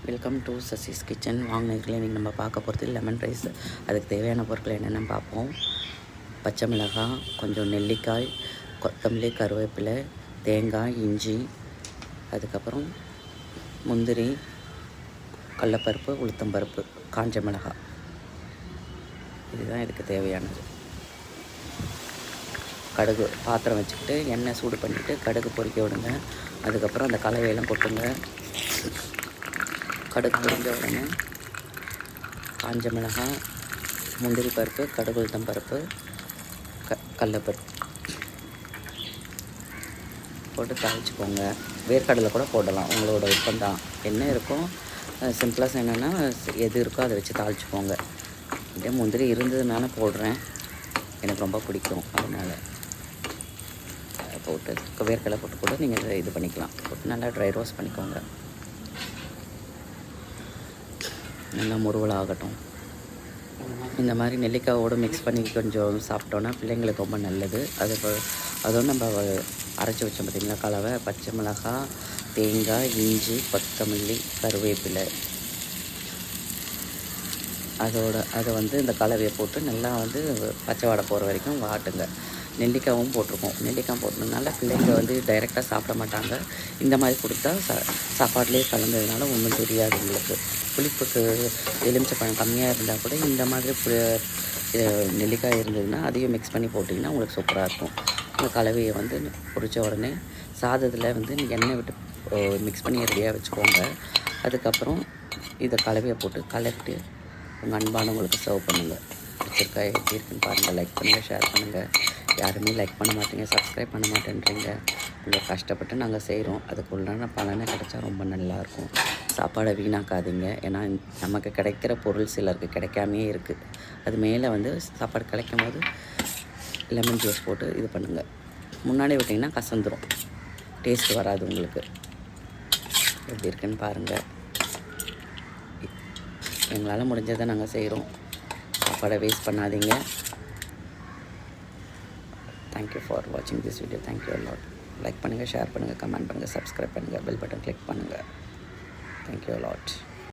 Welcome to Sasi's kitchen. வாங்க நேரத்தில் இன்றைக்கி நம்ம பார்க்க போகிறது லெமன் ரைஸ். அதுக்கு தேவையான பொருட்கள் என்னென்னு பார்ப்போம். பச்சை மிளகாய், கொஞ்சம் நெல்லிக்காய், கொத்தமல்லி, கருவேப்பிலை, தேங்காய், இஞ்சி, அதுக்கப்புறம் முந்திரி, கடலப்பருப்பு, உளுத்தம்பருப்பு, காஞ்ச மிளகாய். இதுதான் இதுக்கு தேவையானது. கடுகு பாத்திரம் வச்சுக்கிட்டு எண்ணெய் சூடு பண்ணிவிட்டு கடுகு பொரிக்க விடுங்க. அதுக்கப்புறம் அந்த கலவையெல்லாம் கொட்டுங்க. கடுகு பொரிஞ்ச உடனே காஞ்ச மிளகாய், முந்திரி பருப்பு, கடுகு உளுத்தம் பருப்பு, கடலப்பருப்பு போட்டு தாளிச்சுக்கோங்க. வேர்க்கடலை கூட போடலாம், உங்களோட விருப்பம்தான். என்ன இருக்கும் சிம்பிளாக செய்யணுன்னா எது இருக்கோ அதை வச்சு தாளிச்சுக்கோங்க. இதே முந்திரி இருந்ததுனால போடுறேன், எனக்கு ரொம்ப பிடிக்கும், அதனால் போட்டு வேர்க்கடலை போட்டு கூட நீங்கள் இது பண்ணிக்கலாம். போட்டு நல்லா ட்ரை ரோஸ்ட் பண்ணிக்கோங்க. நல்லா முருவலாகட்டும். இந்த மாதிரி நெல்லிக்காயோடு மிக்ஸ் பண்ணி கொஞ்சம் சாப்பிட்டோன்னா பிள்ளைங்களுக்கு ரொம்ப நல்லது. அதோடு நம்ம அரைச்சி வச்சோம் பார்த்திங்களா கலவை, பச்சை மிளகாய், தேங்காய், இஞ்சி, கொத்தமல்லி, கருவேப்பிலை, அதை இந்த கலவையை போட்டு நல்லா பச்சை வாடை போகிற வரைக்கும் வாட்டுங்க. நெல்லிக்காயும் போட்டிருக்கோம். நெல்லிக்காய் போட்டதுனால பிள்ளைங்க டைரெக்டாக சாப்பிட மாட்டாங்க. இந்த மாதிரி கொடுத்தா சாப்பாட்லேயே கலந்ததுனால ஒன்றும் தெரியாது உங்களுக்கு. புளிப்புக்கு எலுமிச்சப்பழம் கம்மியாக இருந்தால் கூட இந்த மாதிரி நெல்லிக்காய் இருந்ததுன்னா அதையும் மிக்ஸ் பண்ணி போட்டிங்கன்னா உங்களுக்கு சூப்பராக இருக்கும். இந்த கலவையை பொரித்த உடனே சாதத்தில் எண்ணெய் விட்டு மிக்ஸ் பண்ணி ரெடியாக வச்சுக்கோங்க. அதுக்கப்புறம் இதை கலவையை போட்டு கலக்கிட்டு உங்கள் அன்பானவங்களுக்கு சர்வ் பண்ணுங்கள். பிடிச்சிருக்கா எப்படி இருக்குன்னு பாருங்கள். லைக் பண்ணுங்கள், ஷேர் பண்ணுங்கள். யாருமே லைக் பண்ண மாட்டீங்க, சப்ஸ்கிரைப் பண்ண மாட்டேன்றீங்க. இவ்வளோ கஷ்டப்பட்டு நாங்கள் செய்கிறோம், அதுக்குள்ளான பலனை கிடைச்சா ரொம்ப நல்லாயிருக்கும். சாப்பாடை வீணாக்காதீங்க. ஏன்னா நமக்கு கிடைக்கிற பொருள் சிலருக்கு கிடைக்காமே இருக்குது. அது மேலே சாப்பாடு கிடைக்கும் போது லெமன் ஜூஸ் போட்டு இது பண்ணுங்கள். முன்னாடி விட்டிங்கன்னா கசந்துடும், டேஸ்ட் வராது உங்களுக்கு. எப்படி இருக்குன்னு பாருங்கள். எங்களால் முடிஞ்சதை நாங்கள் செய்கிறோம். சாப்பாடை வேஸ்ட் பண்ணாதீங்க. தேங்க்யூ ஃபார் வாட்சிங் this video. Thank you a lot. Like பண்ணுங்கள், ஷேர் பண்ணுங்கள், கமெண்ட் பண்ணுங்கள், சப்ஸ்கிரைப் பண்ணுங்கள், பெல் பட்டன் கிளிக் பண்ணுங்கள். Thank you allot.